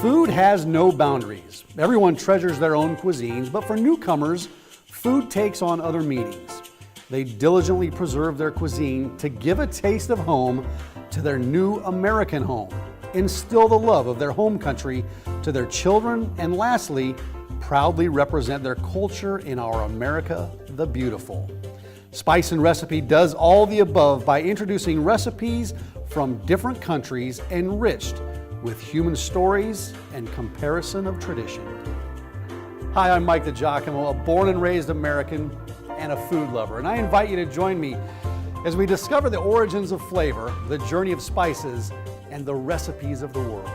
Food has no boundaries. Everyone treasures their own cuisines, but for newcomers, food takes on other meanings. They diligently preserve their cuisine to give a taste of home to their new American home, instill the love of their home country to their children, and lastly, proudly represent their culture in our America the Beautiful. Spice and Recipe does all the above by introducing recipes from different countries enriched with human stories and comparison of tradition. Hi, I'm Mike DiGiacomo, a born and raised American and a food lover, and I invite you to join me as we discover the origins of flavor, the journey of spices, and the recipes of the world.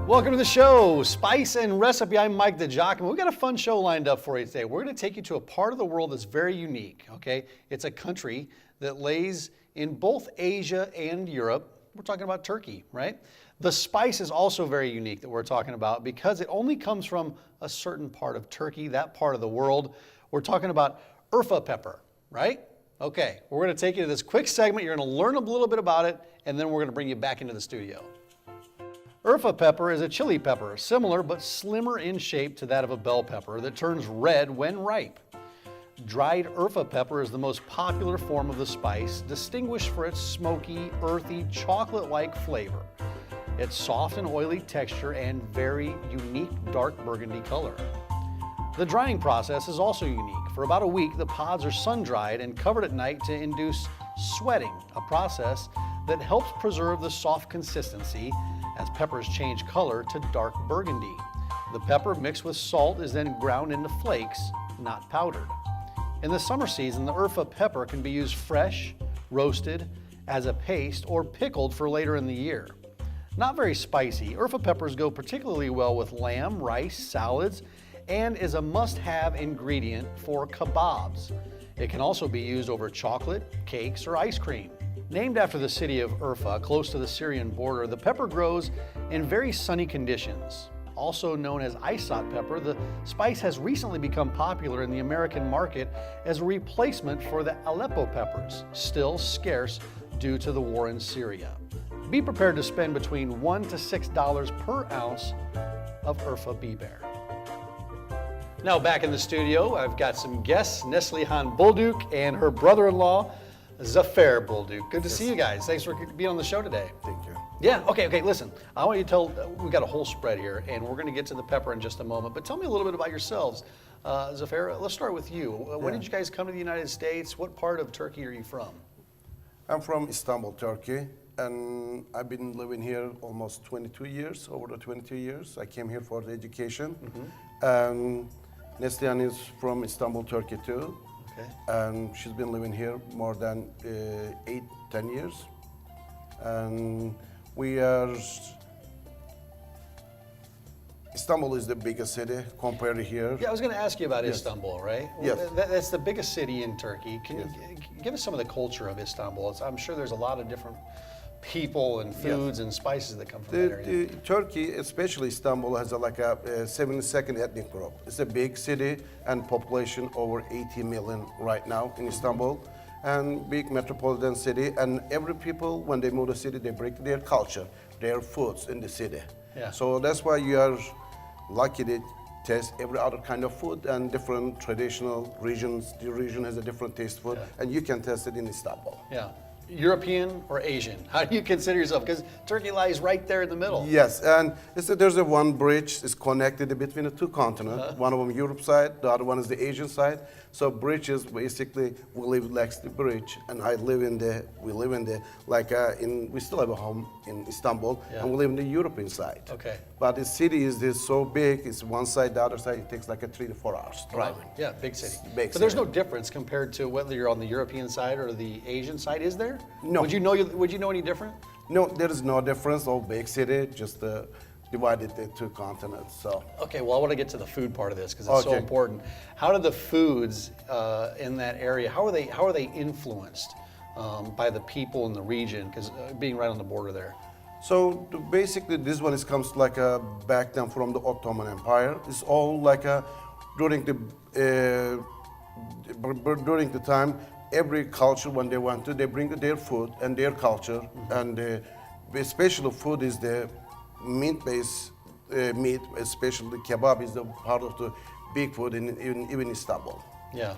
Welcome to the show, Spice and Recipe. I'm Mike DiGiacomo. We've got a fun show lined up for you today. We're going to take you to a part of the world that's very unique, okay? It's a country that lays in both Asia and Europe. We're talking about Turkey, right? The spice is also very unique that we're talking about because it only comes from a certain part of Turkey, that part of the world. We're talking about Urfa pepper, right? Okay, we're going to take you to this quick segment. You're going to learn a little bit about it, and then we're going to bring you back into the studio. Urfa pepper is a chili pepper, similar but slimmer in shape to that of a bell pepper that turns red when ripe. Dried Urfa pepper is the most popular form of the spice, distinguished for its smoky, earthy, chocolate-like flavor, its soft and oily texture, and very unique dark burgundy color. The drying process is also unique. For about a week, the pods are sun-dried and covered at night to induce sweating, a process that helps preserve the soft consistency as peppers change color to dark burgundy. The pepper mixed with salt is then ground into flakes, not powdered. In the summer season, the Urfa pepper can be used fresh, roasted, as a paste, or pickled for later in the year. Not very spicy, Urfa peppers go particularly well with lamb, rice, salads, and is a must-have ingredient for kebabs. It can also be used over chocolate, cakes, or ice cream. Named after the city of Urfa, close to the Syrian border, the pepper grows in very sunny conditions. Also known as isot pepper, the spice has recently become popular in the American market as a replacement for the Aleppo peppers, still scarce due to the war in Syria. Be prepared to spend between $1 to $6 per ounce of Urfa biber. Now back in the studio, I've got some guests, Neslihan Bulduk and her brother-in-law, Zafer Bulduk. Good to see you guys. Thanks for being on the show today. Thank you. Yeah, okay, listen. I want you to tell, we've got a whole spread here, and we're going to get to the pepper in just a moment, but tell me a little bit about yourselves. Zafer, let's start with you. When did you guys come to the United States? What part of Turkey are you from? I'm from Istanbul, Turkey, and I've been living here almost 22 years, over the 22 years. I came here for the education. And Neslihan is from Istanbul, Turkey too. Okay. And she's been living here more than 8-10 years. And Istanbul is the biggest city compared to here. Yeah, I was going to ask you about Istanbul, right? Yes. That's the biggest city in Turkey. Can you give us some of the culture of Istanbul? I'm sure there's a lot of different people and foods and spices that come from that area. Turkey, especially Istanbul, has a 72nd ethnic group. It's a big city and population over 80 million right now in Istanbul, and big metropolitan city. And every people, when they move to the city, they bring their culture, their foods in the city. Yeah. So that's why you are lucky to taste every other kind of food and different traditional regions. The region has a different taste food, and you can taste it in Istanbul. Yeah. European or Asian? How do you consider yourself? Because Turkey lies right there in the middle. Yes, and there's one bridge is connected between the two continents. One of them Europe side, the other one is the Asian side. So bridge is basically, we live next to the bridge, and we still have a home in Istanbul, and we live in the European side. Okay. But the city is so big, it's one side, the other side, it takes 3 to 4 hours driving. Yeah, big city. But there's no difference compared to whether you're on the European side or the Asian side, is there? No. Would you know any different? No, there is no difference. All big city, just divided the two continents. So. Okay, well, I want to get to the food part of this because it's so important. How do the foods in that area? How are they influenced by the people in the region? Because being right on the border there. So basically, this one comes back then from the Ottoman Empire. It's all during the time every culture when they want to, they bring their food and their culture, and the special food is the meat-based meat, especially the kebab is the part of the big food even Istanbul. Yeah.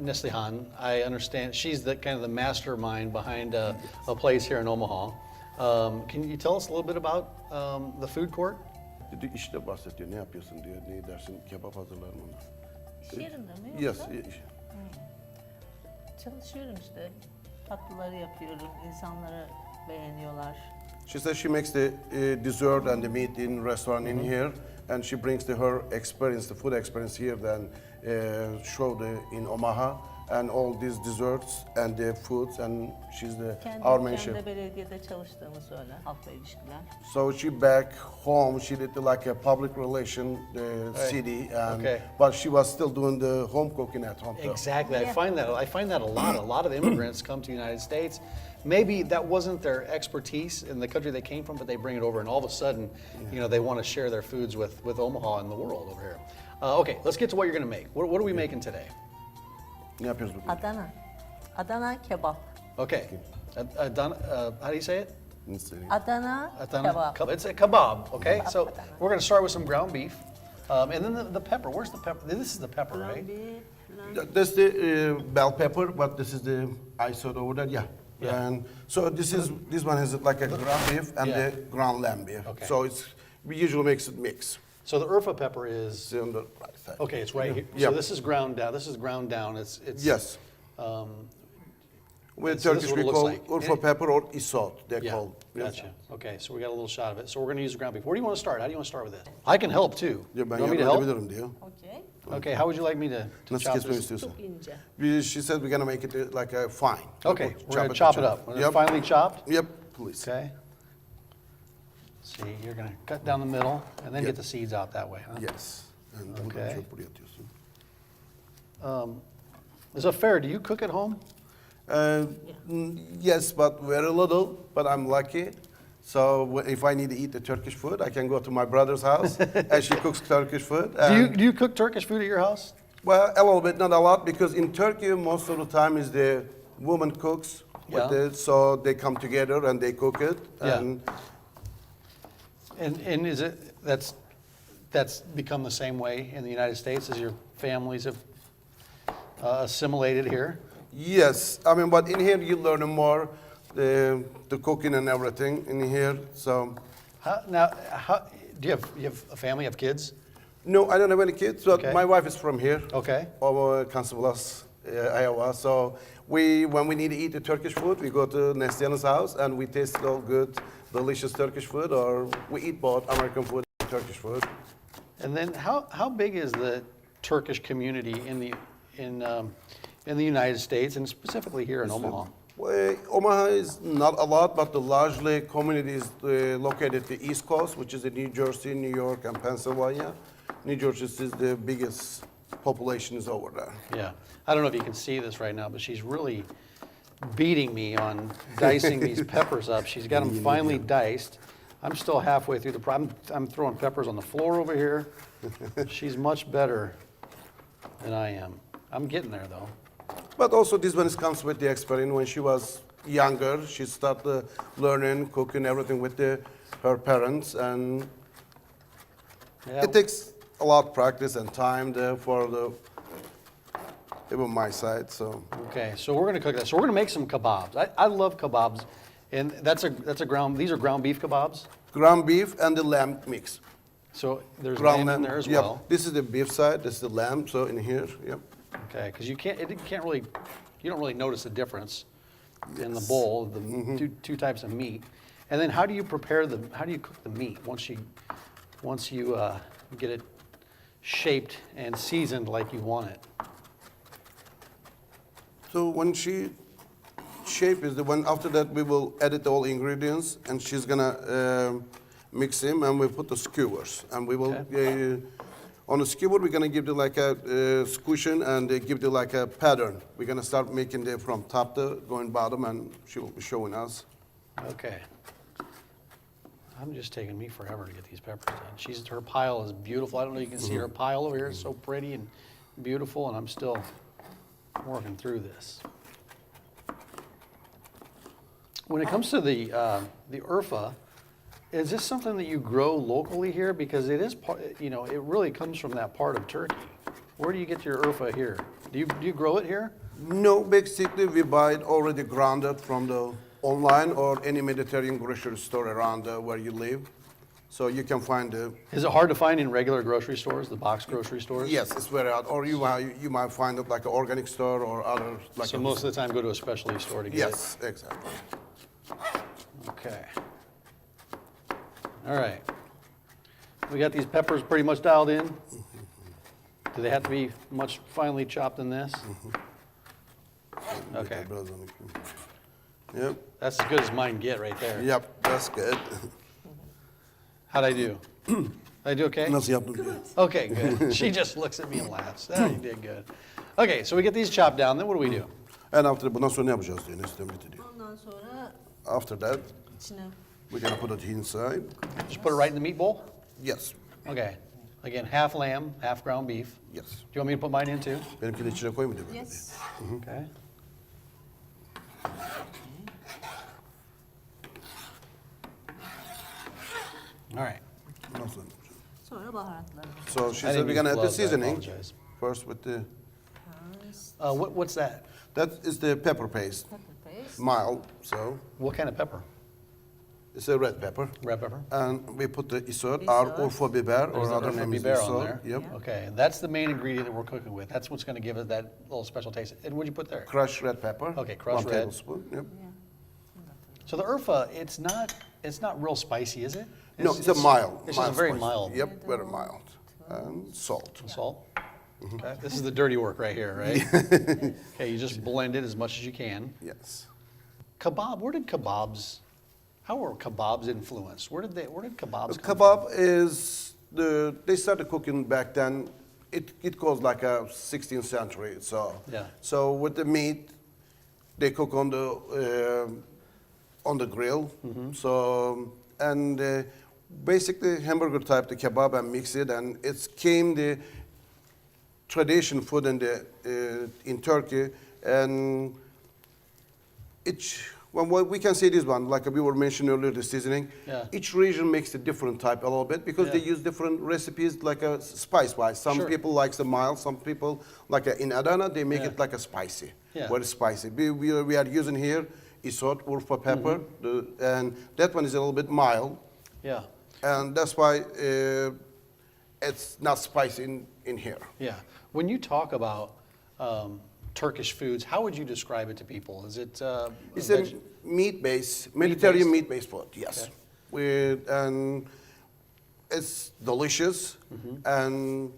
Neslihan, I understand she's the kind of the mastermind behind a place here in Omaha. Can you tell us a little bit about the food court? Dedi işte bahsediyor, ne yapıyorsun diyor, ne dersin, kebap hazırlarım onu. İş yerinde mi Yes. yoksa? Çalışıyorum işte. Tatlıları yapıyorum. İnsanları beğeniyorlar. She says she makes the dessert and the meat in restaurant in here, and she brings her experience, the food experience here, then show in Omaha, and all these desserts and the foods, and she's our main chef. Kendi belediyede çalıştığımı söyle. Halkla ilişkiler. So she back home, she did like a public relation city, and but she was still doing the home cooking at home. Exactly. I find that a lot. A lot of immigrants come to the United States. Maybe that wasn't their expertise in the country they came from, but they bring it over, and all of a sudden, they want to share their foods with Omaha and the world over here. Okay, let's get to what you're going to make. What are we making today? Ne yapıyoruz bugün? Adana Kebab. Okay. Adana, how do you say it? Adana Kebab. It's a kebab. Okay. Kebab, So Adana. we're going to start with some ground beef, and then the pepper. Where's the pepper? This is the pepper, right? That's the bell pepper, but this is the isod over there. Yeah. Yeah. And so this one has like a ground beef and Yeah. the ground lamb beef. Okay. So we usually make it mix. So the Urfa pepper is It's on the right side. okay. It's right here. Yeah. So this is ground down. This is ground down. It's Yes. With so this Turkish is what we it looks call like. Urfa pepper or isot, they're yeah. called. Yes. Gotcha. Okay. So we got a little shot of it. So we're going to use the ground beef. Where do you want to start? How do you want to start with this? I can help too. Ya ben You want me to help? yardım edebilirim diyor. Okey. Okay. How would you like me to Nasıl chop kesmemi this? istiyorsan. Çok ince. She said we're gonna make it like a fine. Okay. We're going to chop it up. When it's finely chopped. Yep, please. Okay. See, you're going to cut down the middle and then Yep. get the seeds out that way, huh? Yes. And then Okay. çöp buraya atıyorsun. Zafer, do you cook at home? Yes, but very little, but I'm lucky. So if I need to eat the Turkish food, I can go to my brother's house and she cooks Turkish food. Do you cook Turkish food at your house? Well, a little bit, not a lot, because in Turkey, most of the time is the woman cooks. Yeah. So they come together and they cook it. Yeah. And And is it that's become the same way in the United States as your families have assimilated here? yes, I mean, but in here you learn more the cooking and everything in here. So Do you have a family? Have kids? no, I don't have any kids, but Okay. my wife is from here. Okay. Over Kansas, Iowa. So when we need to eat the Turkish food, we go to Neslihan's house and we taste all good, delicious Turkish food, or we eat both American food and Turkish food. And then how big is the Turkish community in the United States and specifically here in Omaha? Well, Omaha is not a lot, but the largely community is located at the East Coast, which is in New Jersey, New York, and Pennsylvania. New Jersey is the biggest population is over there. Yeah. I don't know if you can see this right now, but she's really beating me on dicing these peppers up. She's got them finely diced. I'm still halfway through the problem. I'm throwing peppers on the floor over here. She's much better than I am. I'm getting there though. But also this one comes with the experience. When she was younger, she started learning, cooking, everything with her parents, and Yeah. it takes a lot of practice and time there even my side. So Okay, so we're gonna cook that. So we're gonna make some kebabs. I love kebabs, and these are ground beef kebabs. ground beef and the lamb mix. So there's Ground lamb in there as yep. well. This is the beef side. This is the lamb. So in here, yep. Okay, because you don't really notice the difference in the bowl, the two types of meat. And then how do you cook the meat once you get it shaped and seasoned like you want it? So when she shape is the one after that we will edit all ingredients and she's gonna mix them and we put the skewers and we will on the skewer we're gonna give it like a squishing and give it like a pattern. We're gonna start making it from top to going bottom and she will be showing us. Okay. I'm just taking me forever to get these peppers done. Her pile is beautiful. I don't know if you can see her pile over here. It's so pretty and beautiful, and I'm still working through this. When it comes to the Urfa, is this something that you grow locally here? Because it is, it really comes from that part of Turkey. Where do you get your Urfa here? Do you grow it here? No, basically we buy it already grounded from the online or any Mediterranean grocery store around where you live. So you can find the... Is it hard to find in regular grocery stores, the box grocery stores? Yes, it's very hard. Or you might find it like an organic store or other... Like So most of the time go to a specialty store to get it? Yes, exactly. Okay. All right. We got these peppers pretty much dialed in. Do they have to be much finely chopped in this? Okay. Yep. That's as good as mine get right there. Yep, that's good. How'd I do? Did I do okay? Nasıl yaptın diye. Okay, good. She just looks at me and laughs. Oh, you did good. Okay, so we get these chopped down. Then what do we do? And after bundan sonra ne yapacağız diye Neslihan diyor. Ondan sonra After that, içine we're gonna put it inside. Just put it right in the meat bowl? Yes, Okay. Again, half lamb, half ground beef. yes. Do you want me to put mine in too? Benimkini içine koy mu diyor böyle yes. Okay. All right. diye. Nasıl? Sonra baharatları. So she I said didn't we're gonna use add the gloves, I seasoning apologize. first with the... What's that? That is the pepper paste, Pepper paste. mild, so What kind of pepper? it's a red pepper. Red pepper? And we put the isot, our Isot. Urfa biber, There's or the other Urfa name is biber on isot. there. Yep. Yeah. Okay, that's the main ingredient that we're cooking with. That's what's going to give it that little special taste. And what'd you put there? Crushed red pepper. Okay, crushed 1 red. tablespoon. Yep. So the Urfa, it's not real spicy, is it? No, it's a mild. It's just very spice. mild. Yep, very mild. And salt. Salt. Okay, this is the dirty work right here, right? Okay, you just blend it as much as you can. Yes. Kebab. How were kebabs influenced? Where did kebabs come Kebab is they started cooking back then. It goes like a 16th century. So Yeah. So with the meat, they cook on the grill. So and basically hamburger type the kebab and mix it, and it came the tradition food in Turkey, and well, we can say this one, like we were mentioning earlier, the seasoning. Yeah. Each region makes a different type a little bit because they Yeah. use different recipes, like a spice-wise. Some Sure. people like the mild, some people like in Adana they make Yeah. it like a spicy, Yeah. very spicy. We are using here isot, Urfa pepper, and that one is a little bit mild, Yeah, and that's why it's not spicy in here. yeah. When you talk about Turkish foods, how would you describe it to people? Is it It's a meat-based, Mediterranean meat-based food, yes. Okay. And it's delicious, and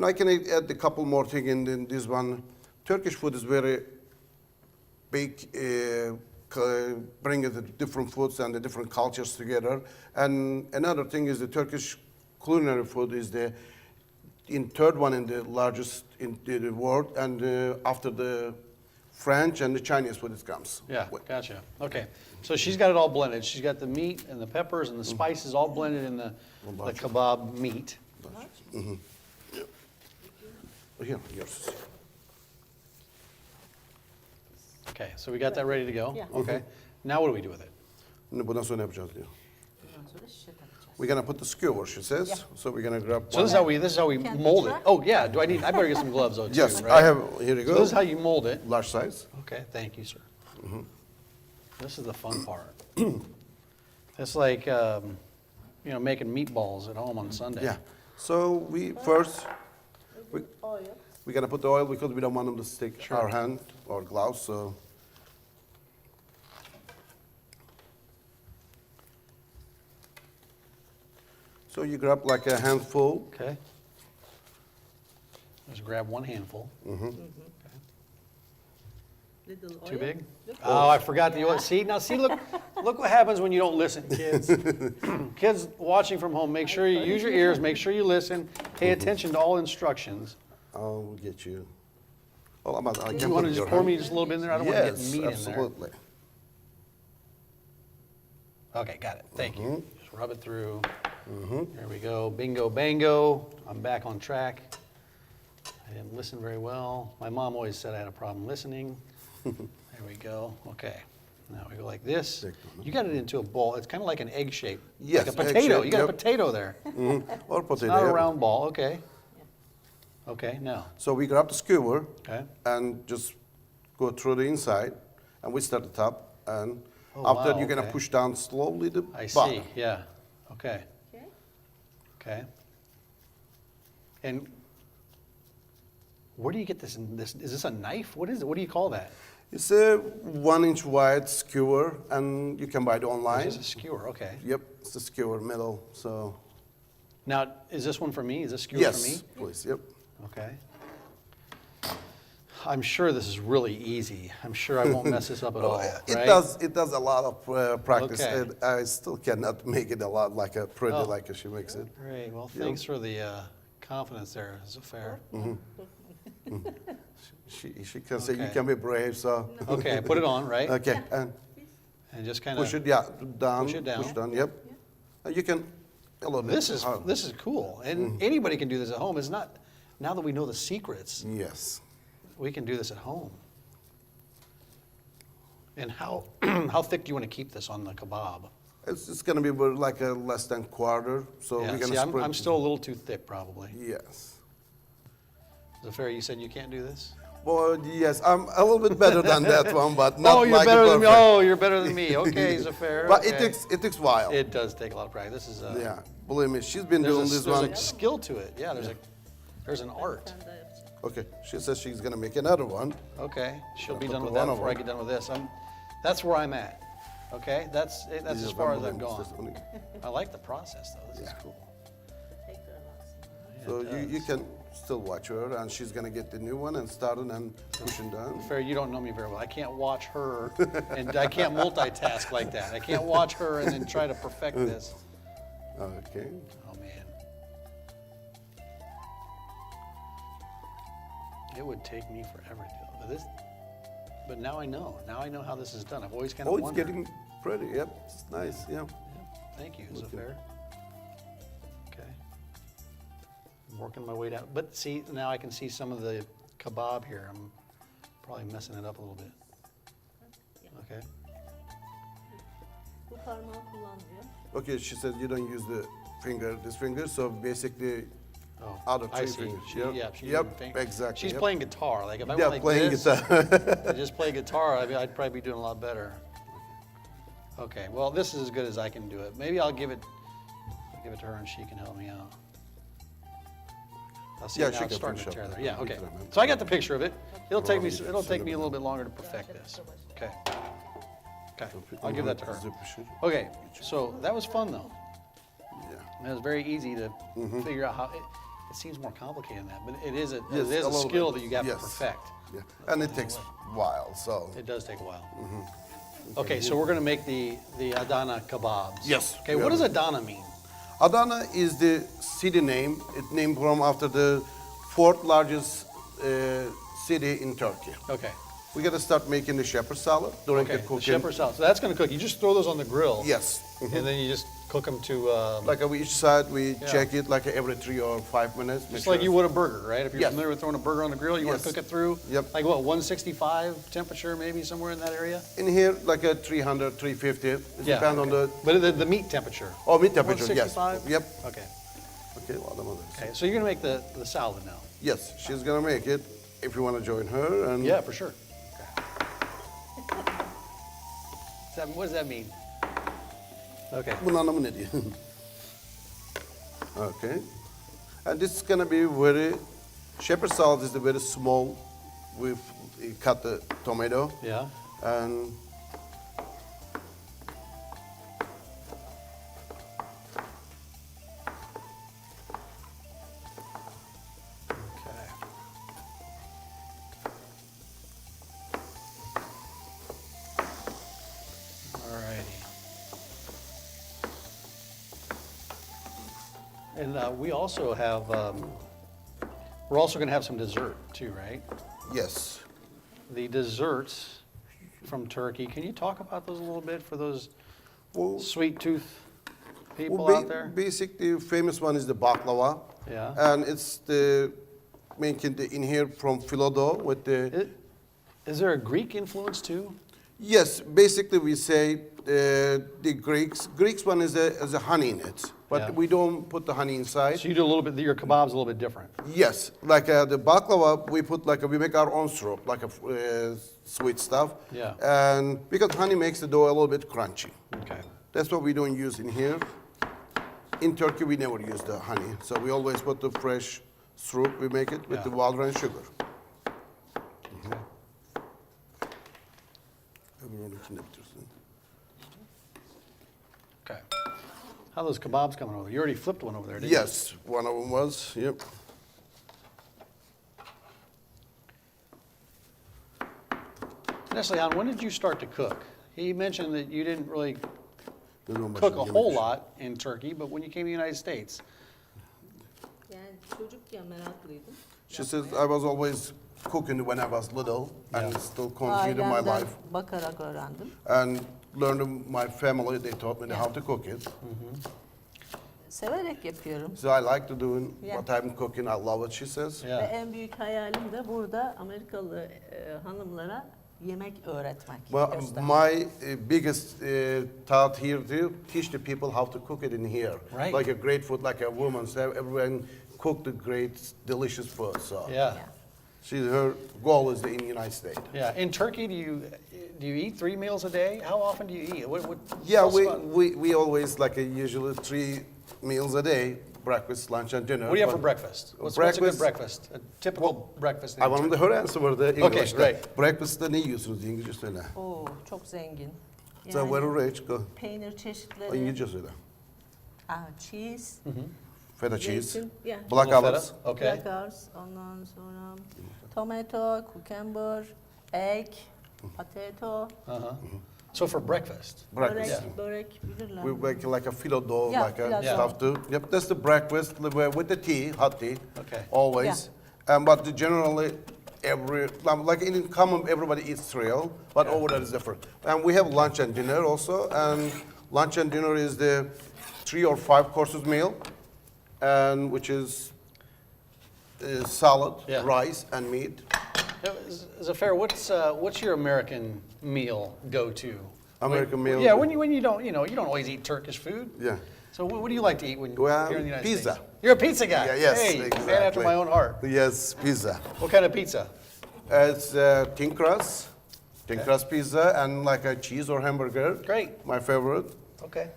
I can add a couple more things in this one. Turkish food is very big, bringing the different foods and the different cultures together. And another thing is the Turkish culinary food is the third one in the largest in the world, and after the French and the Chinese food it comes. Yeah, gotcha. Okay, so she's got it all blended. She's got the meat and the peppers and the spices all blended in the kebab meat. Here, yours. Okay, so we got that ready to go? Yeah. Okay. Now what do we do with it? Şimdi bundan sonra ne yapacağız diyor. Ondan sonra şişe takacağız. We're gonna put the skewer, she says. Yeah. So we're gonna grab So one. this is how we Can we mold it. try? Oh yeah, I better get some gloves though too, Yes, right? I have, here you So go. this is how you mold it. Large size. Okay, thank you, sir. This is the fun part. It's like, making meatballs at home on Sunday. Yeah. So we first, Oil. we're gonna put the oil because we don't want them to stick Sure. our hand or gloves, so. So you grab like a handful. Okay. Just grab one handful. Little oil. Too big? Oh, I forgot the oil. See, look what happens when you don't listen, kids. Kids watching from home, make sure you use your ears, make sure you listen, pay attention to all instructions. I'll get you. Oh, I Do can you want put to your just pour hand. me just a little bit in there? I don't want to get Yes, meat in there. absolutely. Okay, got it. Thank you. Just rub it through. There we go. Bingo, bango. I'm back on track. I didn't listen very well. My mom always said I had a problem listening. There we go. Okay. Now we go like this. Take one. You got it into a bowl. It's kind of like an egg shape. Yes, like a egg potato. shape, You got a yep. potato there. Or potato. Not a yep. round ball. Okay. Okay, now. So we grab the skewer Okay. and just go through the inside, and we start the top, and Oh, after wow, you're gonna okay. push down slowly the I bottom. see. Yeah. Okay. Okay. Okay. And where do you get this? Is this a knife? What is it? What do you call that? It's a 1-inch wide skewer, and you can buy it online. It's just a skewer. Okay. Yep, it's the skewer middle. So Now, is this one for me? Is this skewer yes, for me? please. Yep. Okay. I'm sure this is really easy. I'm sure I won't mess this up at all. It right? does. It does a lot of practice. Okay. And I still cannot make it a lot like a pretty Oh. like she makes it. Great. Well, thanks for the confidence there, Zafer. She can say you Okay. can be brave. So Okay, I put it on, right? okay, and And just kind of. push it. Yeah, down. Push it down. Push down. Yep. And you can. A little bit This is hard. cool, and anybody can do this at home. It's not. Now that we know the secrets, Yes. we can do this at home. And how how thick do you want to keep this on the kebab? It's going to be about like a less than quarter. So Yeah, we're going see, to I'm, spread. I'm still a little too thick, probably. Yes. Zafer, you said you can't do this. Well, yes, I'm a little bit better than that one, but not Oh, you're like better a than me. perfect. Oh, you're better than me. Okay, Zafer. But okay. it takes a while. It does take a lot of practice. This is Yeah, believe me, she's been doing this there's one. a skill to it. Yeah, there's an art. Sen daha yapacaksın. Okay, she says she's gonna make another one. Okay, she'll be Put done the with that one before I over. get done with this. That's where I'm at. Okay, that's This as is far as number I've one. gone. This is only- I like the process though. This is Yeah. cool. Tekrar baksın. So It you does. can still watch her, and she's gonna get the new one and start it and pushing down. Fair, you don't know me very well. I can't watch her, and I can't multitask like that. I can't watch her and then try to perfect this. Okay. Oh man, it would take me forever to do it. But this, but now I know. Now I know how this is done. I've always kind of Oh, it's wondered. getting pretty. Yep, it's nice. Yeah. Thank you, Zafer. Okay. I'm working my way down. But see, now I can see some of the kebab here. I'm probably messing it up a little bit. Okay. Bu parmağı kullanmıyor. Okay, she said you don't use the finger, this finger. So basically, Oh, out of I three see. fingers. She, Yep. yeah, she's Yep, using finger. exactly, She's yep. playing guitar. Like if I yeah, went like playing this, guitar. and just play guitar, I'd probably be doing a lot better. Okay, well, this is as good as I can do it. Maybe I'll give it to her and she can help me out. I'll see Yeah, now she it's can starting to finish tear up there. the Yeah, okay. computer, So I got the picture of it. It'll take me Well, it'll take send me it a little bit longer to perfect this. Okay. Okay. I'll give that to her. Okay. So that was fun though. Yeah. It was very easy to figure out how. It seems more complicated than that, but it is Yes, a little skill bit. that you got Yes. to perfect. Yeah, and it takes a while. So It does take a while. Okay, so we're going to make the Adana kebabs. Yes, Okay, we what are. does Adana mean? Adana is the city name. It's named from after the fourth largest city in Turkey. Okay. We got to start making the shepherd salad during Okay. the The cooking. shepherd salad. So that's going to cook. You just throw those on the grill. Yes. And then you just cook them to Like each side, we Yeah. check it like every 3 or 5 minutes. make just like sure you would a burger, right? If you're Yes. familiar with throwing a burger on the grill, you want Yes. to cook it through. Yep. Like what, 165 temperature, maybe somewhere in that area. In here, like a 300, 350. It depends on the But the meat temperature. meat temperature. Yes. 165? Yep. Okay. Okay. Well, I'm on this. Okay. So you're going to make the salad now. Yes, she's gonna make it. If you want to join her, and Yeah, for sure. What does that mean? Okay. Bunun anlamı ne diyor? Okay. And this is gonna be very. Shepherd salad is the very small. We've cut the tomato Yeah. and. Okay. Alrighty. And we also have, we're also going to have some dessert too, right? Yes. The desserts from Turkey. Can you talk about those a little bit for those Well, sweet tooth people well, out there? basically, the famous one is the baklava. Yeah. And it's the making the in here from Philadelphia with the. Is there a Greek influence too? Yes, basically we say the Greeks one is a honey in it, but Yeah. we don't put the honey inside. So you do a little bit, your kebab's a little bit different. Yes, like the baklava, we make our own syrup, like a sweet stuff. Yeah. And because honey makes the dough a little bit crunchy. Okay. That's what we don't use in here. In Turkey, we never use the honey, so we always put the fresh syrup. We make it with Yeah. the water and sugar. Everyone içinde bitirsin. Okay. How are those kebabs coming over? You already flipped one over there, didn't you? Yes, one of them was. Yep. Neslihan, when did you start to cook? He mentioned that you didn't really Bizim cook a başımız whole yemek. lot in Turkey, but when you came to the United States, Yani çocukken meraklıydım. She says I was always cooking when I was little and Yeah. still continued in my Ailemden life. bakarak öğrendim. And learned my family, they taught me Yeah. how to cook it. Severek yapıyorum. So I like to do Yeah. what I'm cooking. I love it, she says. Ve yeah. en büyük hayalim de burada Amerikalı hanımlara yemek öğretmek. Well, göstermek. my biggest thought here to teach the people how to cook it in here. Right. Like a great food, like a woman. So everyone cook the great, delicious food. So Yeah. her goal is in the United States. Yeah. In Turkey, do you eat 3 meals a day? How often do you eat? What, Yeah, tell us about- we always like usually 3 meals a day: breakfast, lunch, and dinner. What do you have for But breakfast? What's a good breakfast- breakfast? A typical breakfast. in I wanted Turkey. her answer for the English. great. Breakfast'ta ne yiyorsunuz İngilizce söyle. Oo, çok zengin. So very rich. Go. peynir çeşitleri, İngilizce söyle. cheese, Feta cheese. zeytin, yeah. Black Little olives. feta? Okay. black olives, ondan sonra tomato, cucumber, egg, potato, Uh-huh. So for breakfast. Breakfast. börek bilirler. We make like a filo dough, Yeah, like a filo stuff too. Yep, that's the breakfast with the tea, hot tea. Okay. Always. But generally, like in common, everybody eats cereal, but over there is different. And we have lunch and dinner also. And lunch and dinner is the 3 or 5 courses meal, and which is salad, Yeah. rice, and meat. Zafer, what's your American meal go-to? American meal? Yeah, when you don't always eat Turkish food. Yeah. So what do you like to eat when Well, you're in the United pizza. States? You're a pizza guy. Yeah, yes, Hey, exactly. man after my own heart. Yes, pizza. What kind of pizza? It's thin crust pizza, and like a cheese or hamburger. Great. My favorite. Okay.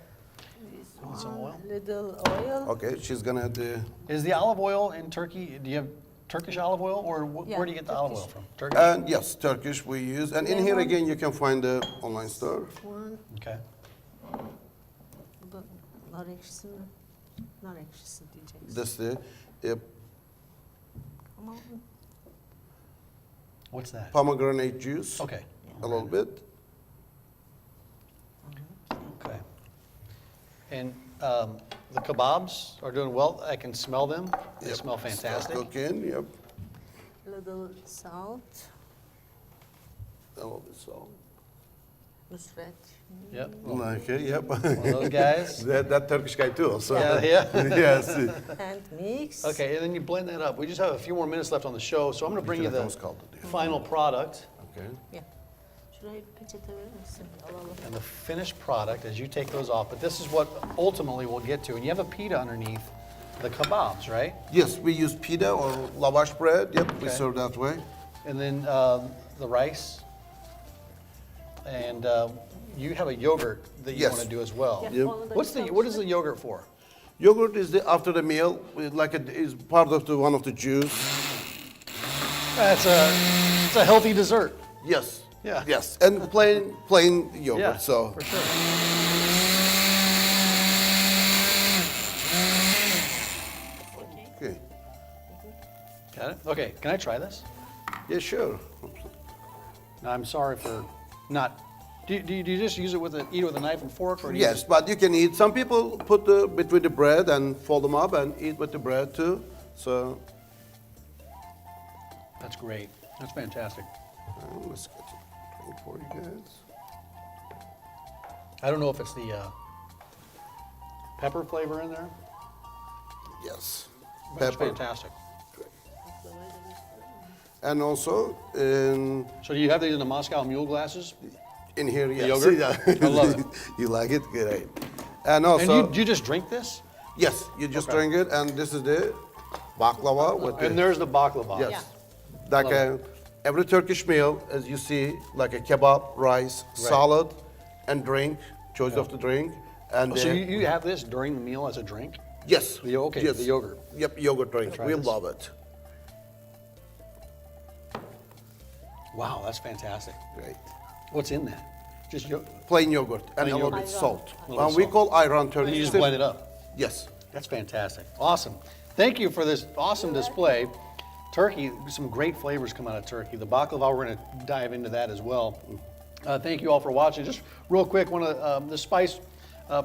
This some oil? Little oil. Okay, she's gonna do. Is the olive oil in Turkey? Do you have Turkish olive oil, or Yeah, where do you get the olive oil Turkish. from? Turkish. And yes, Turkish we use. And in here Lemon. again, you can find the online store. One, Okay. bu da nar ekşisi mi? Nar ekşisi diyeceksin. That's the Ama What's that? pomegranate juice. Okay. A little bit. Okay. And the kebabs are doing well. I can smell them. They Yep. smell Start fantastic. cooking. Yep. little salt, A little bit salt. Nusret. Yep. Okay. Yep. One of those guys. that Turkish guy too. So. Yeah, yeah. Yes. And mix. Okay, and then you blend that up. We just have a few more minutes left on the show, so I'm going to bring you the final product. Okay. Yeah. Şuraya bir peçete verir misin? Alalım. And the finished product as you take those off. But this is what ultimately we'll get to. And you have a pita underneath the kebabs, right? Yes, we use pita or lavash bread. Yep, we Okay. serve that way. And then the rice. And you have a yogurt that you Yes. want to do as well. Yeah, Yep. onu da What is the çalıştır. yogurt for? Yogurt is after the meal, is part of one of the juice. It's a healthy dessert. Yes. Yeah. Yes, and plain yogurt. Yeah, So for sure. okay. Got it? Okay, can I try this? Yeah, sure. No, I'm sorry for not. Do you just use it eat it with a knife and fork, or do you Yes, but you can eat. Some people put between the bread and fold them up and eat with the bread too. So That's great. That's fantastic. let's get a drink for you guys. I don't know if it's the pepper flavor in there. Yes, But it's pepper. fantastic. And also, So do you have these in the Moscow Mule glasses? In here, yes. yogurt? Yeah. I love it. You like it? Great. And also, And you just drink this? yes, you just Okay. drink it, and this is the baklava with And the, there's the baklava. yes. Yeah. Like Love every Turkish meal, as you see, like a kebab, rice, salad, and drink, choice of the drink. And So you have this during the meal as a drink? yes. Okay, yes. the yogurt. Yep, yogurt drink. Try We this. love it. Wow, that's fantastic. Great. What's in that? Just Plain yogurt and Plain a little yogurt. bit salt. Little We salt. call Ayran Turkish. and you just blend it up. Yes. That's fantastic. Awesome. Thank you for this awesome display. Turkey, some great flavors come out of turkey. The baklava, we're going to dive into that as well. Thank you all for watching. Just real quick, one of the spice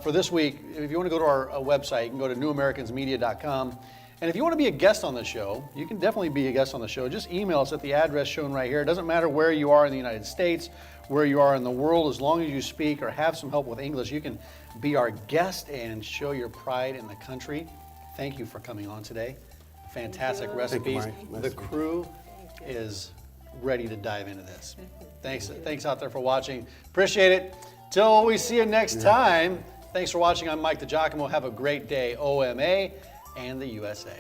for this week, if you want to go to our website, you can go to newamericansmedia.com. And if you want to be a guest on the show, you can definitely be a guest on the show. Just email us at the address shown right here. It doesn't matter where you are in the United States, where you are in the world, as long as you speak or have some help with English, you can be our guest and show your pride in the country. Thank you for coming on today. Fantastic recipes. Mike. Nice The to meet you. crew is ready to dive into this. Thanks out there for watching. Appreciate it. Till we see you next time. Thanks for watching. I'm Mike DiGiacomo. Have a great day, OMA and the USA.